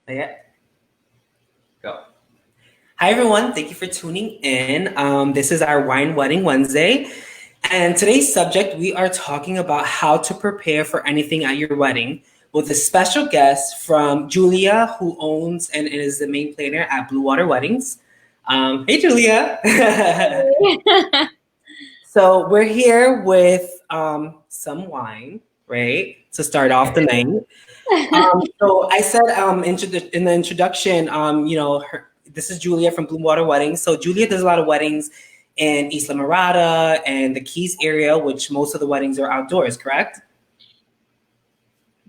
Yeah, go. Hi, everyone. Thank you for tuning in. This is our Wine Wedding Wednesday. And today's subject, we are talking about how to prepare for anything at your wedding with a special guest from Julia, who owns and is the main planner at Blue Water Weddings. Hey, Julia. So we're here with some wine, right, to start off the night. So I said in the introduction, this is Julia from Blue Water Weddings. So Julia does a lot of weddings in Isla Mirada and the Keys area, which most of the weddings are outdoors, correct?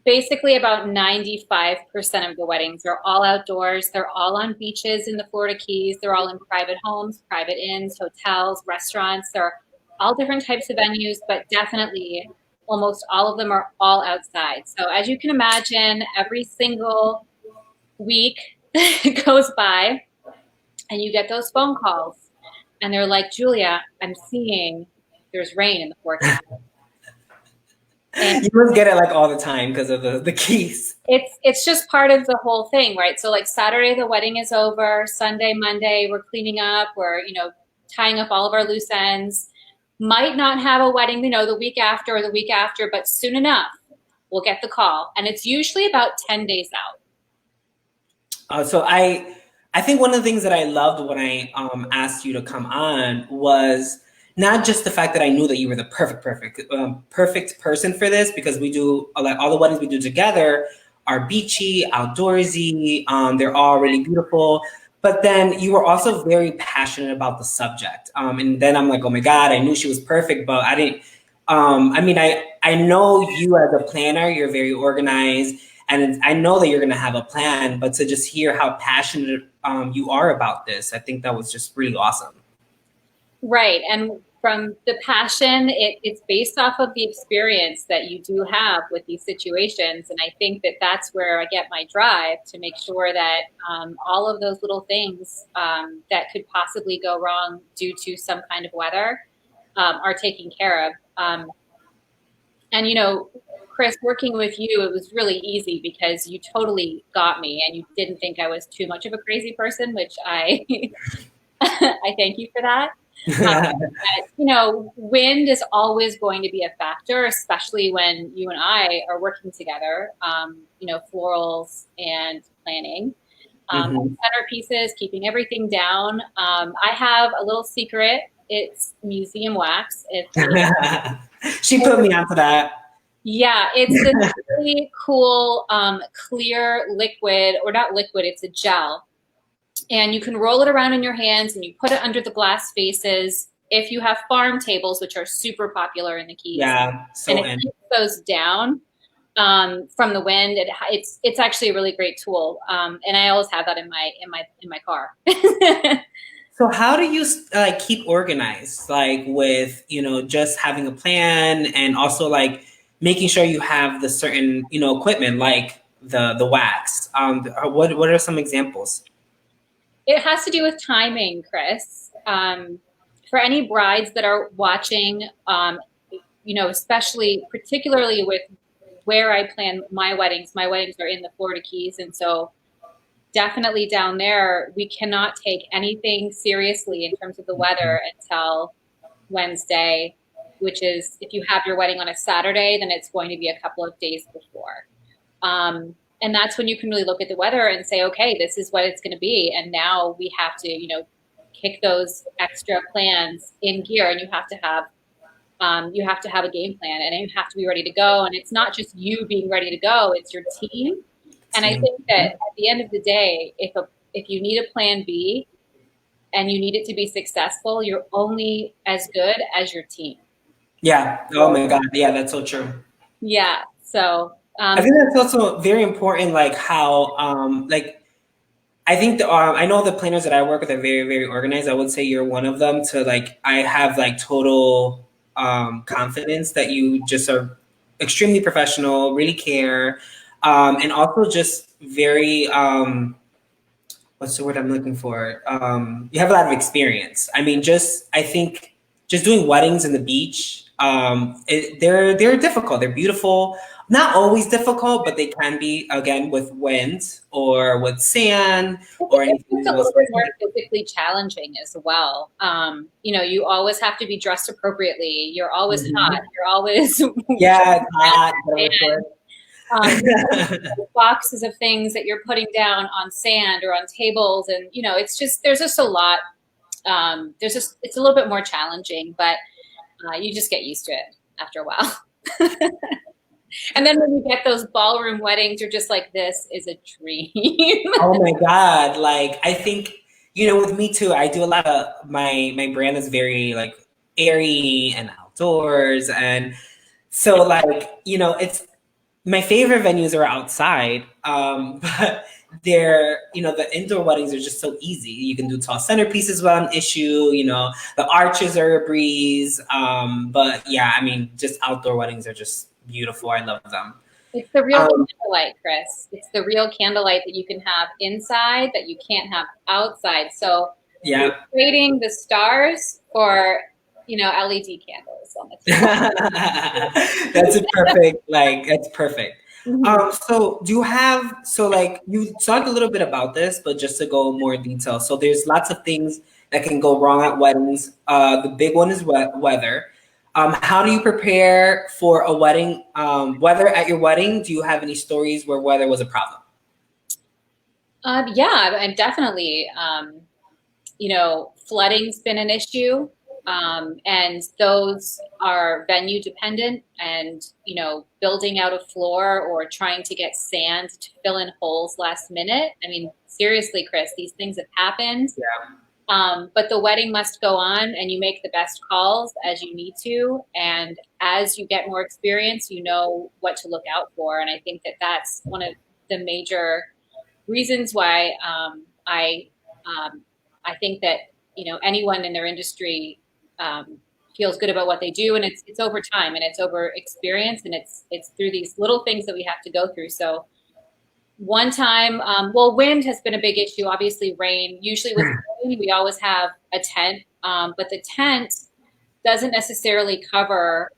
Basically, about 95% of the weddings are all outdoors. They're all on beaches in the Florida Keys. They're all in private homes, private inns, hotels, restaurants. They're all different types of venues, but definitely almost all of them are all outside. So as you can imagine, every single week goes by and you get those phone calls and they're like, Julia, I'm seeing there's rain in the forecast. And You must get it like all the time because of the keys. it's just part of the whole thing, right? So like Saturday the wedding is over, Sunday, Monday we're cleaning up, we're tying up all of our loose ends. Might not have a wedding, the week after or the week after, but soon enough we'll get the call, and it's usually about 10 days out. So I think one of the things that I loved when I asked you to come on was not just the fact that I knew that you were the perfect person for this, because we do like all the weddings we do together are beachy, outdoorsy. They're all really beautiful. But then you were also very passionate about the subject. And then I'm like, oh my God, I knew she was perfect, but I didn't. I know you as a planner, you're very organized, and I know that you're going to have a plan. But to just hear how passionate you are about this, I think that was just really awesome. Right. And from the passion, it's based off of the experience that you do have with these situations. And I think that that's where I get my drive to make sure that all of those little things that could possibly go wrong due to some kind of weather are taken care of. And, Chris, working with you, it was really easy because you totally got me and you didn't think I was too much of a crazy person, which I I thank you for that. Wind is always going to be a factor, especially when you and I are working together, florals and planning. Hmm. Centerpieces, keeping everything down. I have a little secret. It's museum wax. She put me onto that. Yeah, it's this really cool clear liquid, or not liquid, it's a gel. And you can roll it around in your hands and you put it under the glass vases. If you have farm tables, which are super popular in the Keys, Yeah, and so it in. keeps those down from the wind, it's actually a really great tool. And I always have that in my car. So how do you like keep organized, like with just having a plan and also like making sure you have the certain equipment like the wax. What are some examples? It has to do with timing, Chris. For any brides that are watching, especially particularly with where I plan my weddings are in the Florida Keys. And so definitely down there, we cannot take anything seriously in terms of the weather until Wednesday, which is if you have your wedding on a Saturday, then it's going to be a couple of days before. And that's when you can really look at the weather and say, okay, this is what it's going to be. And now we have to, kick those extra plans in gear, and you have to have a game plan, and you have to be ready to go. And it's not just you being ready to go; it's your team. And I think that at the end of the day, if you need a plan B and you need it to be successful, you're only as good as your team. Yeah. Oh my God. Yeah, that's so true. Yeah. So I think that's also very important. Like how like I think I know the planners that I work with are very organized. I would say you're one of them. To like I have like total confidence that you just are extremely professional, really care, and also just very what's the word I'm looking for? You have a lot of experience. I mean, just I think just doing weddings in the beach. They're difficult. They're beautiful. Not always difficult, but they can be, again, with wind or with sand or anything It's a else. little bit more physically challenging as well. You always have to be dressed appropriately. You're always hot. Mhm. You're always Yeah, it's hot. and boxes of things that you're putting down on sand or on tables, and it's just there's just a lot. It's a little bit more challenging, but you just get used to it after a while. And then when you get those ballroom weddings, you're just like, this is a dream. Oh my God. Like, I think, with me too, I do a lot of my brand is very like airy and outdoors. And so like, it's my favorite venues are outside. But the indoor weddings are just so easy. You can do tall centerpieces without an issue, the arches are a breeze. But yeah, I mean, just outdoor weddings are just beautiful. I love them. It's the real Um, candlelight, Chris. It's the real candlelight that you can have inside that you can't have outside. So you're yeah. trading the stars for, LED candles on the That's a perfect, like, that's perfect. table. So do you have, so like you talked a little bit about this, but just to go more in detail. So there's lots of things that can go wrong at weddings. The big one is weather. How do you prepare for a wedding? Weather at your wedding? Do you have any stories where weather was a problem? Yeah, I'm definitely. Flooding's been an issue, and those are venue dependent. And building out a floor or trying to get sand to fill in holes last minute. I mean, seriously, Chris, these things have happened. Yeah. But the wedding must go on, and you make the best calls as you need to. And as you get more experience, you know what to look out for. And I think that that's one of the major reasons why um, I think that anyone in their industry feels good about what they do, and it's over time, and it's over experience, and it's through these little things that we have to go through. So one time, well, wind has been a big issue. Obviously, rain. Usually with rain, we always have a tent, but the tent doesn't necessarily cover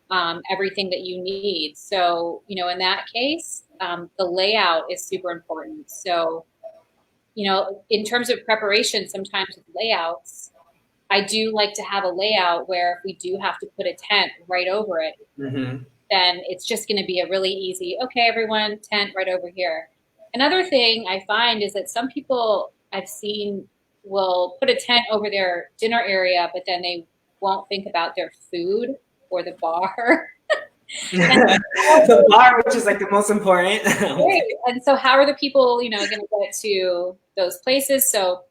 everything that you need. So, in that case, the layout is super important. So, in terms of preparation, sometimes with layouts, I do like to have a layout where if we do have to put a tent right over it, Hmm. then it's just going to be a really easy, okay, everyone, tent right over here. Another thing I find is that some people I've seen will put a tent over their dinner area, but then they won't think about their food or the bar. And The bar, which is like the most important. right. And so how are the people, going to get to those places? So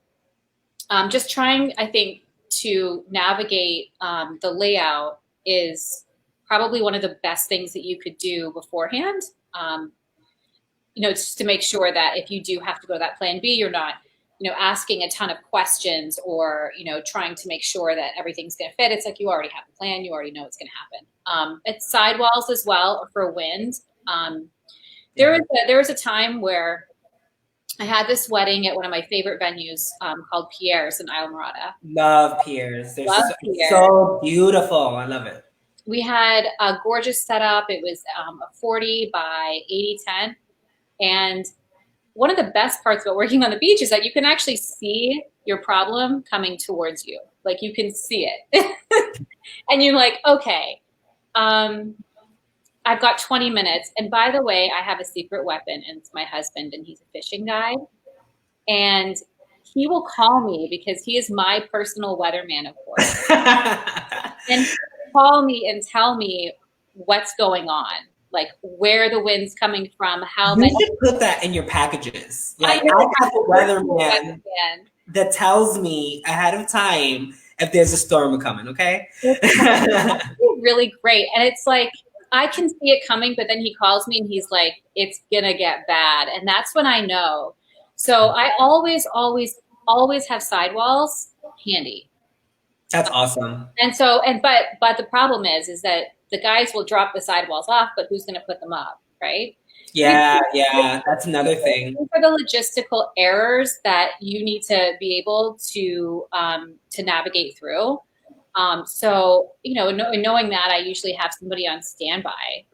just trying, I think, to navigate the layout is probably one of the best things that you could do beforehand. Um, just to make sure that if you do have to go to that plan B, you're not, asking a ton of questions or, trying to make sure that everything's going to fit. It's like you already have a plan. You already know what's going to happen. It's sidewalls as well for wind. There was a time where I had this wedding at one of my favorite venues called Pierre's in Isla Morada. Love piers. They're Love so, Pierre. so beautiful. I love it. We had a gorgeous setup. It was a 40 by 80 tent. And one of the best parts about working on the beach is that you can actually see your problem coming towards you. Like you can see it. And you're like, okay, um, I've got 20 minutes. And by the way, I have a secret weapon, and it's my husband, and he's a fishing guide. And he will call me because he is my personal weatherman, of course. And he'll call me and tell me what's going on, like where the wind's coming from, how You many. should put that in your packages. I Like know I have a weatherman weatherman. that tells me ahead of time if there's a storm coming. Okay. It's really great. And it's like, I can see it coming, but then he calls me and he's like, it's going to get bad. And that's when I know. So I always, always, always have sidewalls handy. That's awesome. And so, but the problem is that the guys will drop the sidewalls off, but who's going to put them up, right? Yeah, yeah. That's another thing. These are the logistical errors that you need to be able to navigate through. So, knowing that, I usually have somebody on standby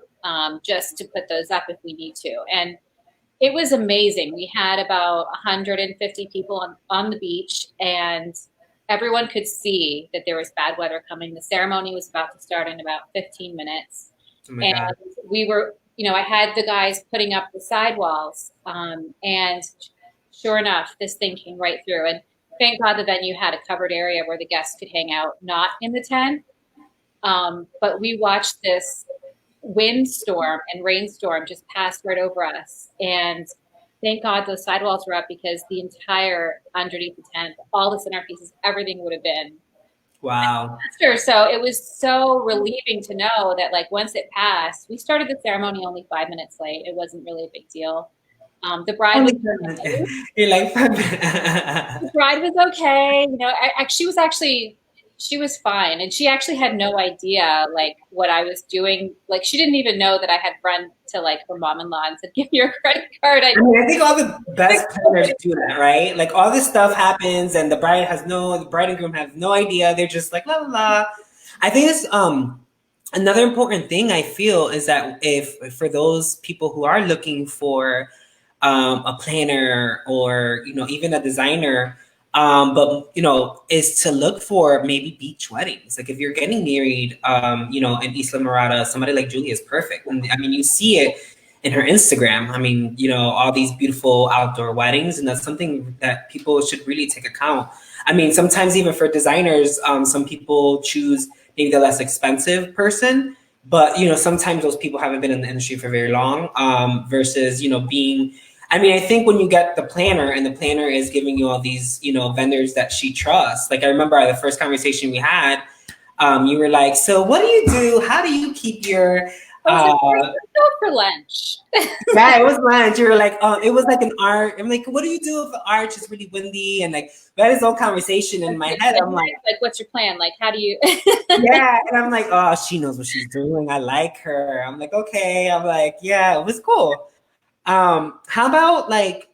just to put those up if we need to. And it was amazing. We had about 150 people on the beach, and everyone could see that there was bad weather coming. The ceremony was about to start in about 15 minutes. Oh my And God. we were, I had the guys putting up the sidewalls. And sure enough, this thing came right through. And thank God the venue had a covered area where the guests could hang out, not in the tent. But we watched this windstorm and rainstorm just passed right over us. And thank God those sidewalls were up because the entire underneath the tent, all the centerpieces, everything would have been Wow. disaster. So it was so relieving to know that like once it passed, we started the ceremony only 5 minutes late. It wasn't really a big deal. The bride was Only you're like the bride was okay. She was actually she was fine, and she actually had no idea like what I was doing. Like she didn't even know that I had run to like her mom-in-law and said, "Give me your credit card." I mean, I think all the best planners do that, right? Like all this stuff happens, and the bride and groom have no idea. They're just like la la la. I think it's another important thing I feel is that if for those people who are looking for a planner or even a designer, but is to look for maybe beach weddings. Like if you're getting married, in Isla Morada, somebody like Julia is perfect, and I mean you see it in her Instagram. I mean, all these beautiful outdoor weddings, and that's something that people should really take account. I mean, sometimes even for designers, some people choose maybe the less expensive person, but sometimes those people haven't been in the industry for very long, versus being. I mean, I think when you get the planner and the planner is giving you all these, vendors that she trusts. Like I remember the first conversation we had, you were like, "So what do you do? How do you keep your?" I was like, "Where's the go for lunch?" Yeah, it was lunch. You were like, "Oh, it was like an art." I'm like, "What do you do if the arch is really windy?" And like that is all conversation in my head. I'm like, "What's your plan? Like, how do you?" yeah, and I'm like, "Oh, she knows what she's doing. I like her." I'm like, "Okay." I'm like, "Yeah, it was cool." How about like?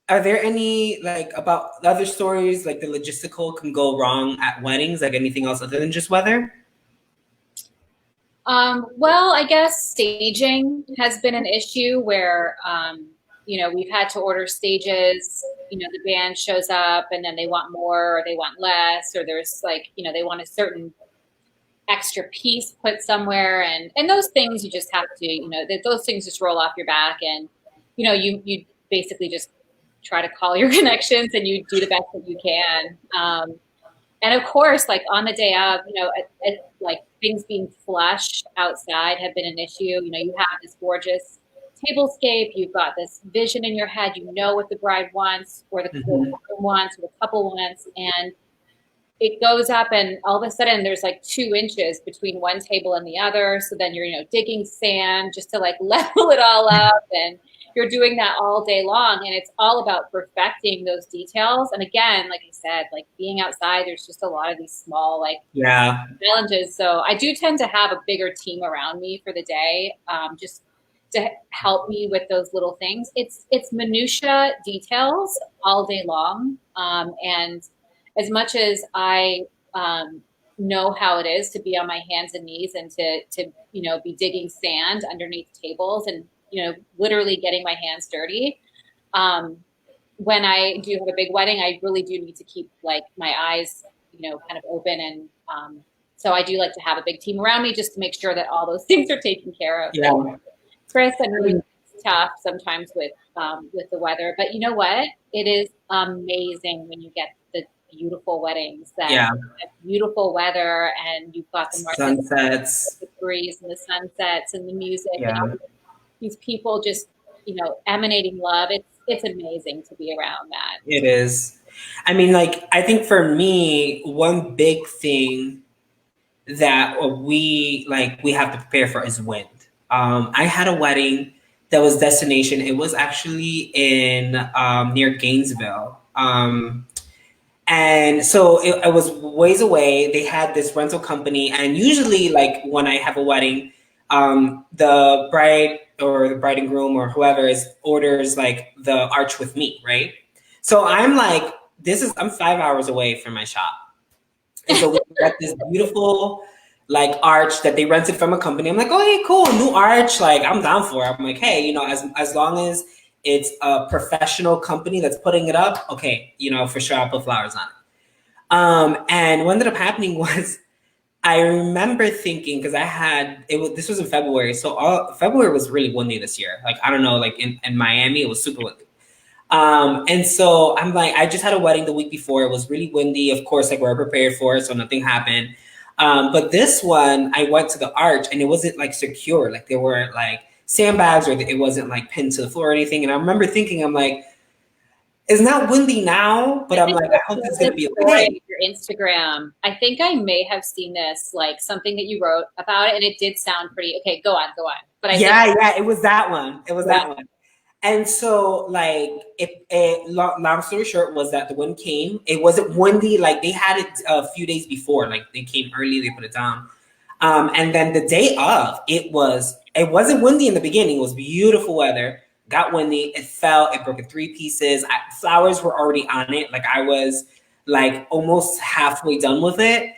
Are there any like about other stories like the logistical can go wrong at weddings, like anything else other than just weather? Well, I guess staging has been an issue where, we've had to order stages. The band shows up and then they want more or they want less, or there's like, they want a certain extra piece put somewhere. And those things you just have to, those things just roll off your back. And, you basically just try to call your connections and you do the best that you can. And of course, like on the day of, like things being flush outside have been an issue. You have this gorgeous tablescape, you've got this vision in your head, what the bride wants or the groom wants or the couple wants, and it goes up and all of a sudden there's like 2 inches between one table and the other. So then you're, digging sand just to like level it all up. And you're doing that all day long. And it's all about perfecting those details. And again, like I said, like being outside, there's just a lot of these small like Yeah. challenges. So I do tend to have a bigger team around me for the day, just to help me with those little things. It's minutia details all day long. And as much as I know how it is to be on my hands and knees and to be digging sand underneath tables and literally getting my hands dirty. When I do have a big wedding, I really do need to keep like my eyes kind of open, and so I do like to have a big team around me just to make sure that all those things are taken care of. Yeah. Chris, I mean, it's tough sometimes with the weather, but you know what? It is amazing when you get the beautiful weddings that have beautiful weather and you've got the sunsets, the breeze and the sunsets and the music and these people just emanating love. It's amazing to be around that. It is. I mean, like I think for me, one big thing that we have to prepare for is wind. I had a wedding that was destination. It was actually in near Gainesville. And so it was ways away. They had this rental company, and usually, like when I have a wedding, the bride or the bride and groom or whoever is orders like the arch with me, right? So I'm like, I'm 5 hours away from my shop, And so we got this beautiful like arch that they rented from a company. I'm like, oh hey, cool, new arch. Like I'm down for it. I'm like, hey, as long as it's a professional company that's putting it up, okay, for sure I'll put flowers on it. And what ended up happening was I remember thinking because I had it was this was in February, so February was really windy this year. Like I don't know, like in Miami, it was super windy. And so I'm like, I just had a wedding the week before. It was really windy. Of course, like we're prepared for it, so nothing happened. But this one, I went to the arch and it wasn't like secure. Like there weren't like sandbags or it wasn't like pinned to the floor or anything. And I remember thinking, I'm like, it's not windy now, but I I'm think like, I I hope saw it's gonna this be story okay. on your Instagram. I think I may have seen this, like something that you wrote about it, and it did sound pretty. Okay, go on, go on. But I think, Yeah, it was that one. It was yeah, that one. And so, like, long story short was that the wind came. It wasn't windy. Like they had it a few days before. Like they came early. They put it down. And then the day of, it wasn't windy in the beginning. It was beautiful weather. Got windy. It fell. It broke in three pieces. Flowers were already on it. Like I was like almost halfway done with it.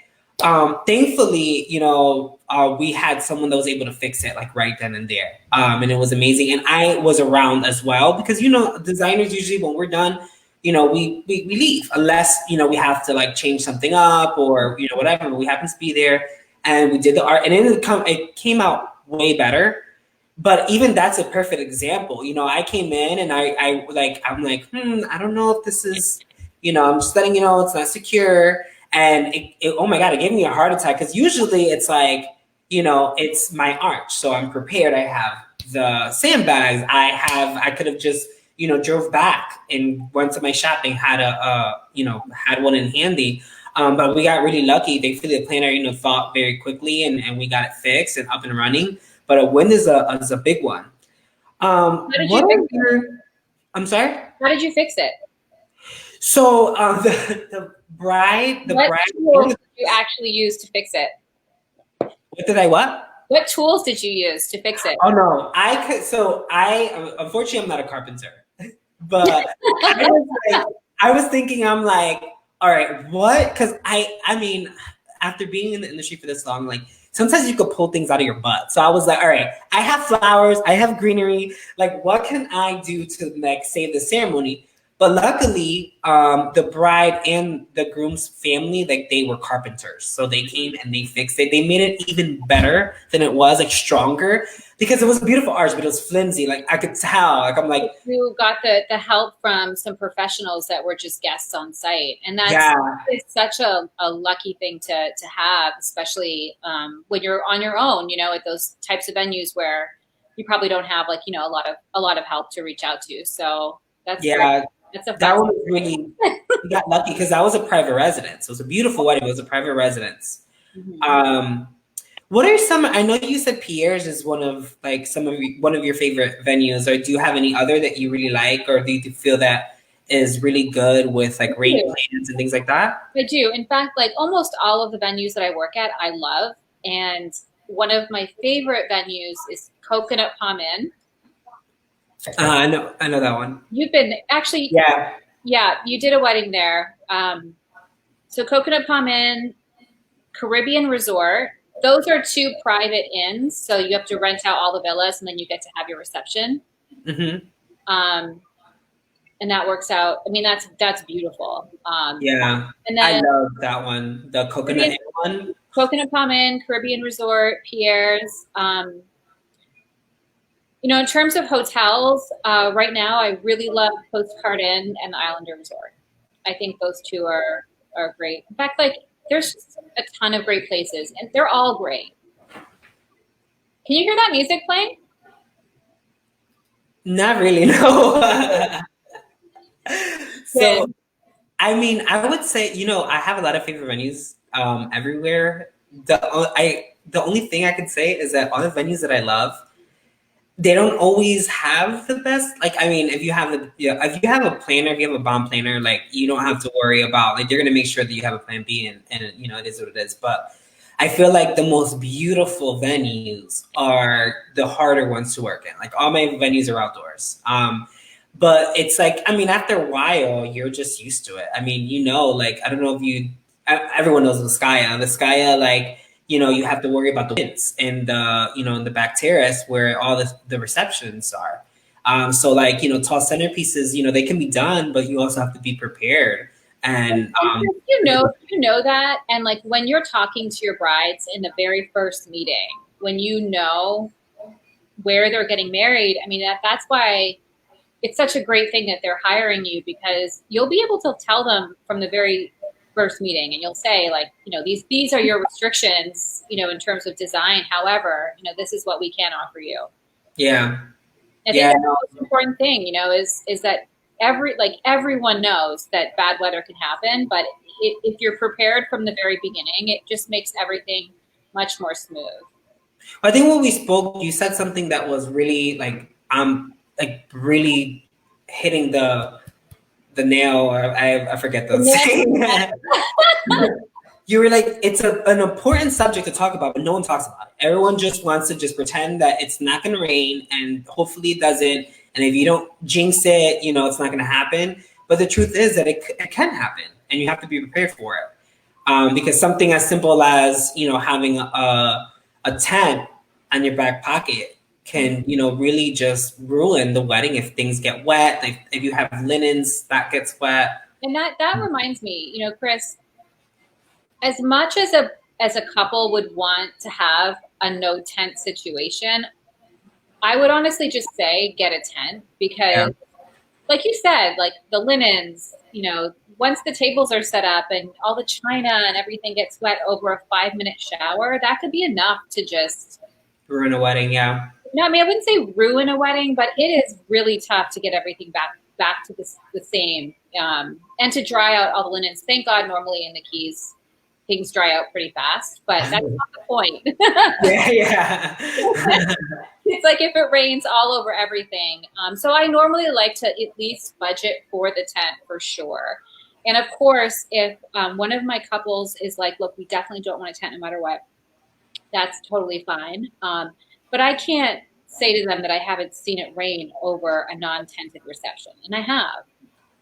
Thankfully, we had someone that was able to fix it like right then and there. And it was amazing. And I was around as well because designers usually when we're done, we leave unless we have to like change something up or whatever. We happen to be there and we did the art and it came out way better. But even that's a perfect example. I came in and I'm like, I don't know if this is, I'm just letting you know it's not secure. And oh my God, it gave me a heart attack because usually it's like, it's my arch. So I'm prepared. I have the sandbags. I could have just, drove back and went to my shop and had one in handy. But we got really lucky. Thankfully, the planner, thought very quickly and we got it fixed and up and running. But a win is a big one. how did What you are fix it? your? I'm sorry. How did you fix it? So the bride, What tools did you actually use to fix it? what did I what? What tools did you use to fix it? Oh no, I could. So I unfortunately I'm not a carpenter, but I was thinking I'm like, all right, what? Because I mean, after being in the industry for this long, like sometimes you could pull things out of your butt. So I was like, all right, I have flowers, I have greenery. Like, what can I do to like save the ceremony? But luckily, the bride and the groom's family, like they were carpenters. So they came and they fixed it. They made it even better than it was, like stronger, because it was a beautiful arch, but it was flimsy. Like I could tell. Like I'm like, You got the help from some professionals that were just guests on site, and that's yeah, it's such a lucky thing to have, especially when you're on your own. At those types of venues where you probably don't have like a lot of help to reach out to. So that's great. yeah. That's a That fast. one was really, we got lucky because that was a private residence. It was a beautiful wedding. It was a private residence. Mhm. Um, what are some? I know you said Pierre's is one of like one of your favorite venues. Or do you have any other that you really like, or do you feel that is really good with like rain plans and things like that? I do. In fact, like almost all of the venues that I work at, I love. And one of my favorite venues is Coconut Palm Inn. I know that one. You've been actually, Yeah. yeah, you did a wedding there. So Coconut Palm Inn, Caribbean Resort. Those are two private inns, so you have to rent out all the villas, and then you get to have your reception. Mm-hmm. Um, and that works out. I mean, that's beautiful. Yeah. And I then love that one. The coconut one. Coconut Palm Inn, Caribbean Resort, Pierre's. In terms of hotels, right now I really love Postcard Inn and the Islander Resort. I think those two are great. In fact, like there's just a ton of great places, and they're all great. Can you hear that music playing? Not really, no. So Good. I mean, I would say, I have a lot of favorite venues everywhere. The only thing I could say is that all the venues that I love, they don't always have the best. Like, I mean, if you have if you have a planner, if you have a bomb planner, like you don't have to worry about like you're gonna make sure that you have a plan B and it is what it is. But I feel like the most beautiful venues are the harder ones to work in. Like all my venues are outdoors. But it's like, I mean, after a while, you're just used to it. I mean, like, I don't know if you everyone knows the skya, like, you have to worry about the winds and the, and the bacteria where all the receptions are. So like, tall centerpieces, they can be done, but you also have to be prepared. And You know that, and like when you're talking to your brides in the very first meeting, when you know where they're getting married, I mean that's why it's such a great thing that they're hiring you, because you'll be able to tell them from the very first meeting, and you'll say like, these are your restrictions, in terms of design. However, this is what we can offer you. yeah, I think yeah, that's no, the most important thing, is that everyone knows that bad weather can happen, but if you're prepared from the very beginning, it just makes everything much more smooth. I think when we spoke, you said something that was really like really hitting the nail, or I forget the saying. You were like, it's an important subject to talk about, but no one talks about it. Everyone just wants to just pretend that it's not going to rain, and hopefully it doesn't. And if you don't jinx it, it's not going to happen. But the truth is that it can happen, and you have to be prepared for it. Because something as simple as, having a tent on your back pocket can, really just ruin the wedding if things get wet, if you have linens that gets wet. And that reminds me, Chris, as much as a couple would want to have a no tent situation, I would honestly just say get a tent, Yeah. because like you said, like the linens, once the tables are set up and all the china and everything gets wet over a 5-minute shower, that could be enough to just, Ruin a wedding, yeah. no, I mean, I wouldn't say ruin a wedding, but it is really tough to get everything back to the same, and to dry out all the linens. Thank God, normally in the Keys, things dry out pretty fast, but that's not the point. Yeah, yeah. It's like if it rains all over everything. So I normally like to at least budget for the tent for sure. And of course, if one of my couples is like, look, we definitely don't want a tent no matter what, that's totally fine. But I can't say to them that I haven't seen it rain over a non-tented reception. And I have,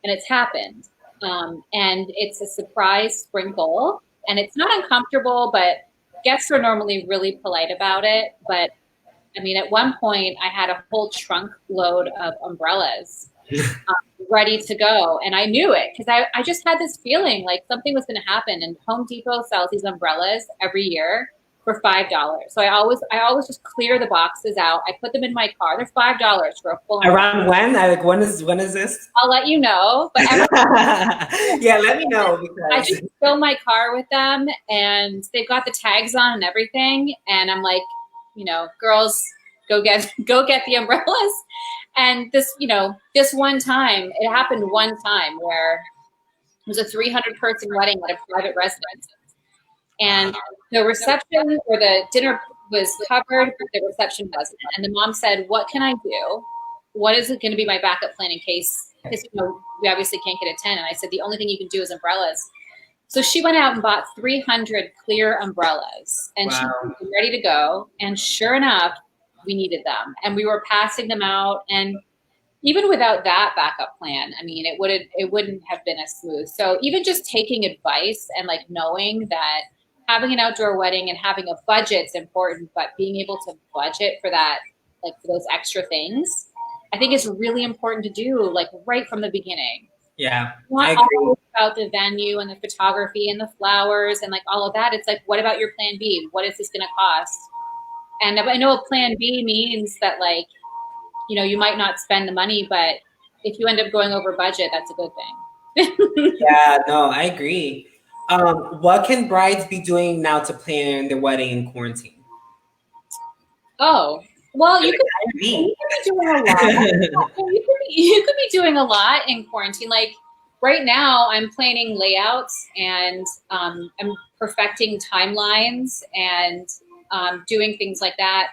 and it's happened. And it's a surprise sprinkle, and it's not uncomfortable, but guests are normally really polite about it. But I mean, at one point, I had a whole trunk load of umbrellas ready to go, and I knew it because I just had this feeling like something was going to happen. And Home Depot sells these umbrellas every year for $5. So I always just clear the boxes out. I put them in my car. They're $5 for a full umbrella. Around when? Like when is this? I'll let you know. But Yeah, let me know, I because just fill my car with them, and they've got the tags on and everything. And I'm like, girls, go get the umbrellas. And this one time, it happened one time where it was a 300-person wedding at a private residence, and the reception or the dinner was covered, but the reception wasn't. And the mom said, "What can I do? What is it going to be my backup plan in case? Because we obviously can't get a tent." And I said, "The only thing you can do is umbrellas." So she went out and bought 300 clear umbrellas, and she was ready to go. And sure enough, we needed them, and we were passing them out. And even without that backup plan, I mean, it wouldn't have been as smooth. So even just taking advice and like knowing that having an outdoor wedding and having a budget's important, but being able to budget for that, like for those extra things, I think is really important to do, like right from the beginning. yeah, Not I agree. all about the venue and the photography and the flowers and like all of that. It's like, what about your plan B? What is this going to cost? And I know a plan B means that like, you might not spend the money, but if you end up going over budget, that's a good thing. Yeah, no, I agree. What can brides be doing now to plan their wedding in quarantine? Oh, well, you could Me. be doing a lot. You could be doing a lot in quarantine. Like right now, I'm planning layouts, and I'm perfecting timelines, and doing things like that.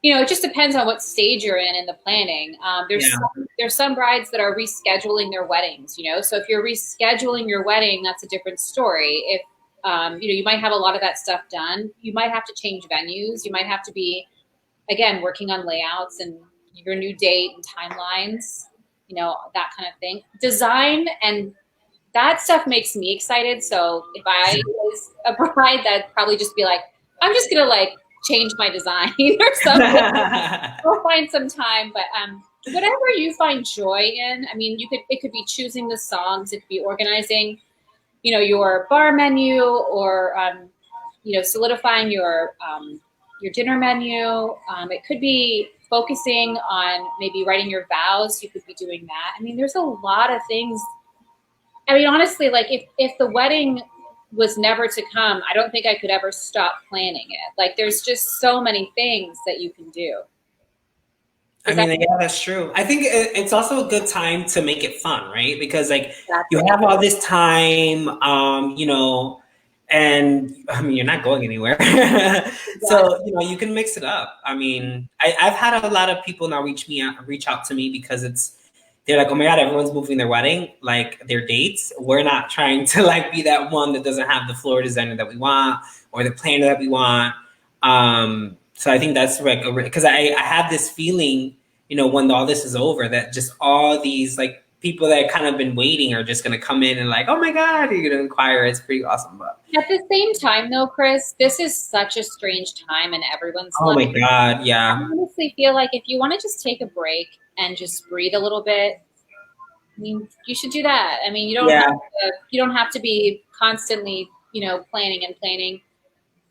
It just depends on what stage you're in the planning. There's some brides that are rescheduling their weddings. So if you're rescheduling your wedding, that's a different story. If you might have a lot of that stuff done. You might have to change venues. You might have to be, again, working on layouts and your new date and timelines, that kind of thing. Design and that stuff makes me excited. So if I was a bride, that'd probably just be like, I'm just gonna like change my design or something. We'll find some time, but whatever you find joy in. I mean, it could be choosing the songs, it could be organizing, your bar menu, or solidifying your dinner menu. It could be focusing on maybe writing your vows. You could be doing that. I mean, there's a lot of things. I mean, honestly, like if the wedding was never to come, I don't think I could ever stop planning it. Like, there's just so many things that you can do. I Is that mean, yeah, that's true. I think it's also a good time to make it fun, right? Because like you exactly? have all this time, and I mean, you're not going anywhere. Exactly. So, you can mix it up. I mean, I've had a lot of people now reach out to me because they're like, oh my God, everyone's moving their wedding, like their dates. We're not trying to like be that one that doesn't have the floor designer that we want or the planner that we want. So I think that's like, because I have this feeling, when all this is over, that just all these like people that kind of been waiting are just going to come in and like, oh my God, you're going to inquire. It's pretty awesome. But At the same time, though, Chris, this is such a strange time in everyone's oh life. my God, I yeah. honestly feel like if you want to just take a break and just breathe a little bit, I mean, you should do that. I mean, Yeah. you don't have to be constantly, planning and planning.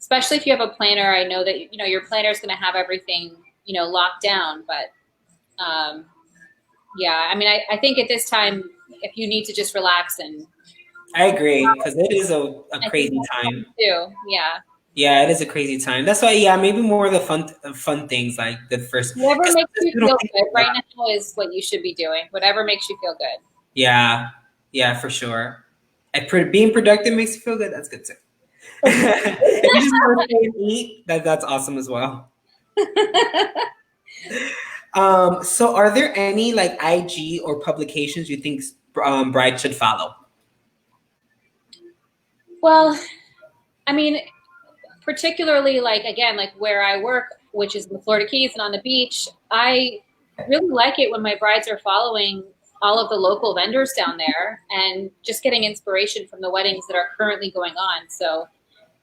Especially if you have a planner. I know that your planner is going to have everything locked down. But yeah, I mean, I think at this time, if you need to just relax, and I agree because it is a I think crazy that's time. fine too. Yeah, Yeah, it is a crazy time. That's why, yeah, maybe more of the fun things like the first. whatever 'Cause makes sometimes you we don't feel think good about right that. now is what you should be doing. Whatever makes you feel good. Yeah, yeah, for sure. Being productive makes you feel good. That's good too. If you just want to stay and eat, that's awesome as well. So are there any like IG or publications you think brides should follow? Well, I mean, particularly like again, like where I work, which is in the Florida Keys and on the beach, I really like it when my brides are following all of the local vendors down there and just getting inspiration from the weddings that are currently going on. So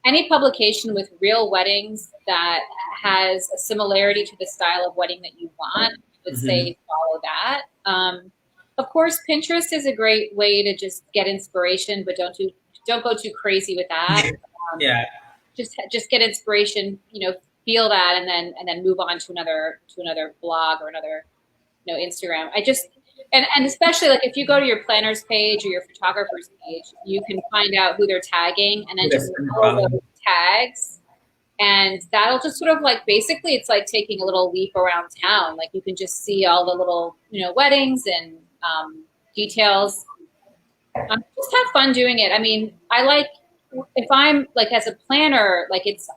any publication with real weddings that has a similarity to the style of wedding that you want, I would Hmm. say follow that. Of course, Pinterest is a great way to just get inspiration, but don't go too crazy with that. Um, Yeah, just get inspiration, feel that, and then move on to another blog or another Instagram. I just and especially like if you go to your planner's page or your photographer's page, you can find out who they're tagging and then just that's follow those tags, and that'll just sort of like basically it's like taking a little leap around town. Like you can just see all the little weddings and details. Just have fun doing it. I mean, I like if I'm like as a planner, like it's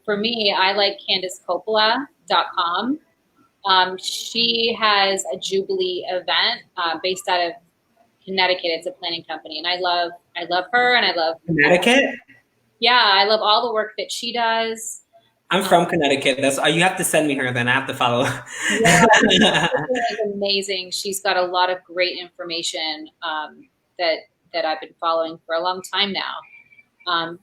for me. I like CandiceCoppola.com. She has a Jubilee event based out of Connecticut. It's a planning company, and I love her, and I love Connecticut. yeah, I love all the work that she does. I'm Um, from Connecticut. That's you have to send me her. Then I have to follow. yeah, is amazing. She's got a lot of great information that I've been following for a long time now. Um,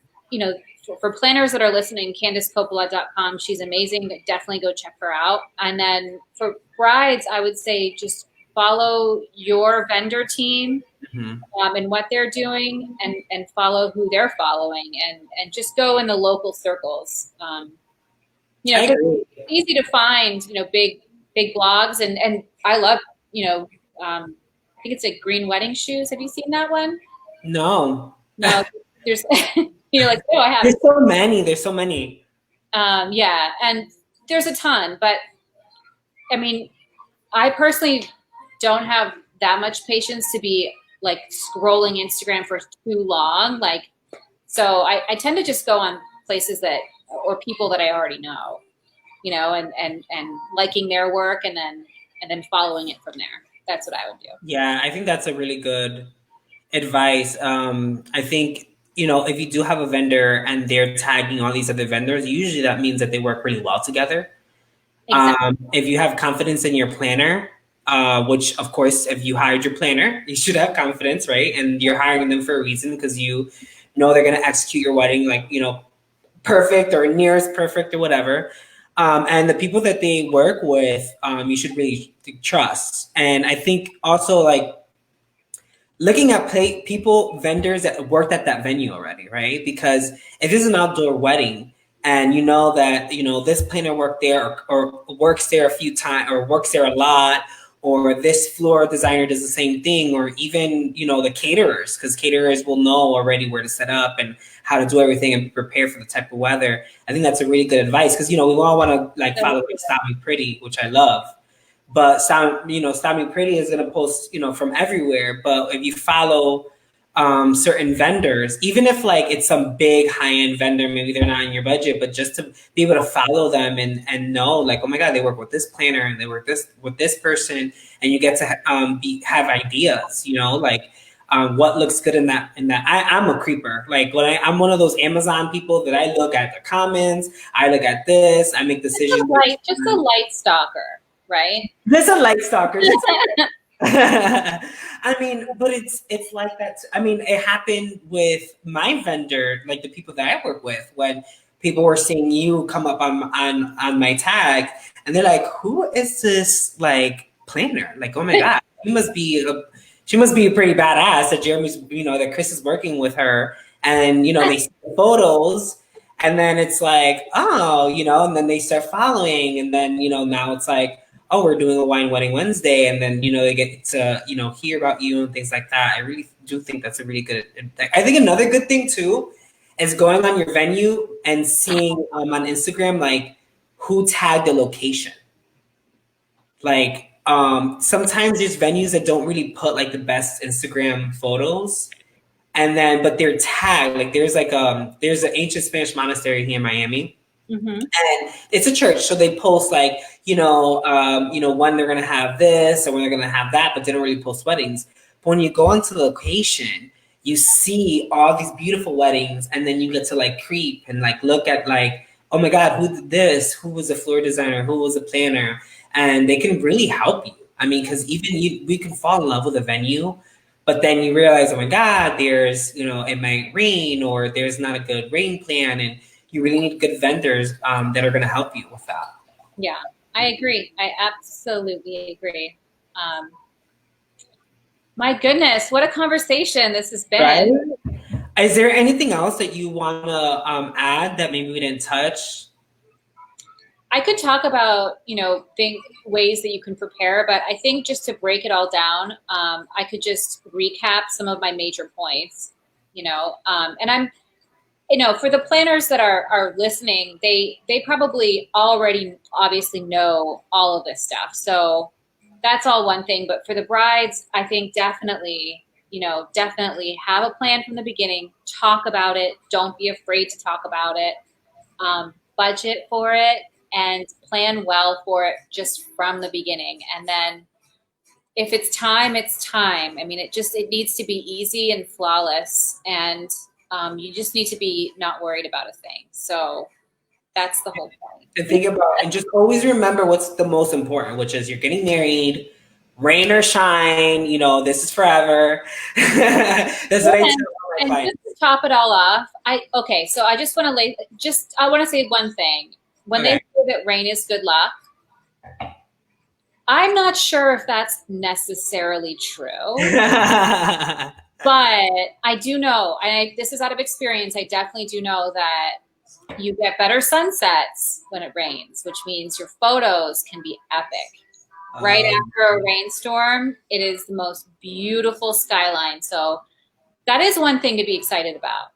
for planners that are listening, CandiceCoppola.com, she's amazing. Definitely go check her out. And then for brides, I would say just follow your vendor team Mhm. and what they're doing, and follow who they're following, and just go in the local circles. I Because agree. it's easy to find, big blogs, and I love, I think it's like Green Wedding Shoes. Have you seen that one? No, No, there's, you're like, oh, I there's haven't. so many. There's so many. Yeah, and there's a ton, but I mean, I personally don't have that much patience to be like scrolling Instagram for too long. Like, so I tend to just go on places that or people that I already know, and liking their work, and then following it from there. That's what I would do. Yeah, I think that's a really good advice. I think, if you do have a vendor and they're tagging all these other vendors, usually that means that they work really well together. Exactly. If you have confidence in your planner, which of course, if you hired your planner, you should have confidence, right? And you're hiring them for a reason because you know they're going to execute your wedding like, perfect or near as perfect or whatever. And the people that they work with, you should really trust. And I think also like looking at people, vendors that worked at that venue already, right? Because if it's an outdoor wedding and you know that, this planner worked there or works there a few times or works there a lot, or this floor designer does the same thing, or even, the caterers, because caterers will know already where to set up and how to do everything and prepare for the type of weather. I think that's a really good advice because, we all want to like follow like Stop Me Pretty, which I love. But Stop Me Pretty is gonna post, from everywhere. But if you follow certain vendors, even if like it's some big high end vendor, maybe they're not in your budget, but just to be able to follow them and know like, oh my God, they work with this planner and they work with this person, and you get to have ideas, like. What looks good in that I'm a creeper. Like when I'm one of those Amazon people that I look at the comments, I look at this, I make decisions. Just a light stalker, right? There's a light stalker. I mean, but it's like that. I mean, it happened with my vendor, like the people that I work with, when people were seeing you come up on my tag, and they're like, "Who is this like planner? Like, oh my God, she must be a pretty badass that Jeremy's, that Chris is working with her." And they see the photos. And then it's like, oh, and then they start following. And then, now it's like, oh, we're doing a wine wedding Wednesday. And then, they get to, hear about you and things like that. I really do think that's a really good, I think another good thing too is going on your venue and seeing on Instagram, like who tagged the location. Like, sometimes there's venues that don't really put like the best Instagram photos. And then, but they're tagged. Like there's an ancient Spanish monastery here in Miami, and it's a church. So they post like, when they're gonna have this or when they're gonna have that, but they don't really post weddings. But when you go into the location, you see all these beautiful weddings, and then you get to like creep and like look at like, oh my God, who did this? Who was a floor designer? Who was a planner? And they can really help you. I mean, because we can fall in love with a venue. But then you realize, oh my God, there's, it might rain or there's not a good rain plan. And you really need good vendors that are going to help you with that. Yeah, I agree. I absolutely agree. My goodness, what a conversation this has been. Right? Is there anything else that you want to add that maybe we didn't touch? I could talk about, ways that you can prepare, but I think just to break it all down, I could just recap some of my major points, and I'm, for the planners that are listening, they probably already obviously know all of this stuff. So that's all one thing. But for the brides, I think definitely have a plan from the beginning, talk about it. Don't be afraid to talk about it, budget for it, and plan well for it just from the beginning. And then if it's time, it's time. I mean, it needs to be easy and flawless. And you just need to be not worried about a thing. So that's the whole point. And think about, and just always remember what's the most important, which is you're getting married, rain or shine, this is forever. That's what I tell my clients. Just to top it all off, so I just want to I want to say one thing. When they say that rain is good luck, I'm not sure if that's necessarily true. But I do know, and this is out of experience, I definitely do know that you get better sunsets when it rains, which means your photos can be epic. Right after a rainstorm, it is the most beautiful skyline. So that is one thing to be excited about.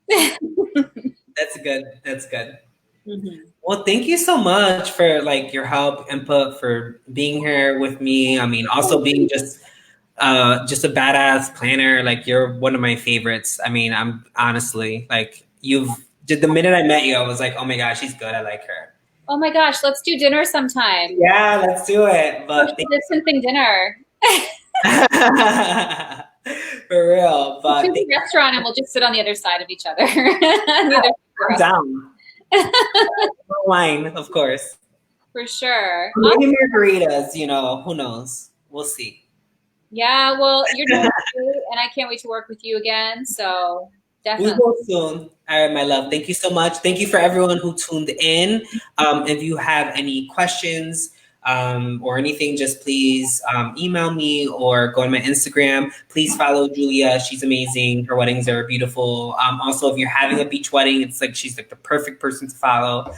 That's good. That's good. Mm-hmm. Well, thank you so much for like your help, input, for being here with me. I mean, also being just a badass planner. Like you're one of my favorites. I mean, I'm honestly like the minute I met you, I was like, oh my gosh, she's good. I like her. Oh my gosh, let's do dinner sometime. Yeah, let's do it. But distancing dinner. For real. But to the restaurant and we'll just sit on the other side of each other. I'm down. Wine, of course. For sure. Maybe margaritas, who knows? we'll see. Yeah, well, you're doing great, and I can't wait to work with you again. So We definitely. will soon. All right, my love. Thank you so much. Thank you for everyone who tuned in. If you have any questions or anything, just please email me or go on my Instagram. Please follow Julia. She's amazing. Her weddings are beautiful. Also, if you're having a beach wedding, it's like she's like the perfect person to follow.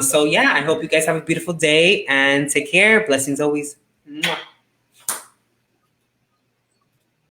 So yeah, I hope you guys have a beautiful day and take care. Blessings always. Mwah.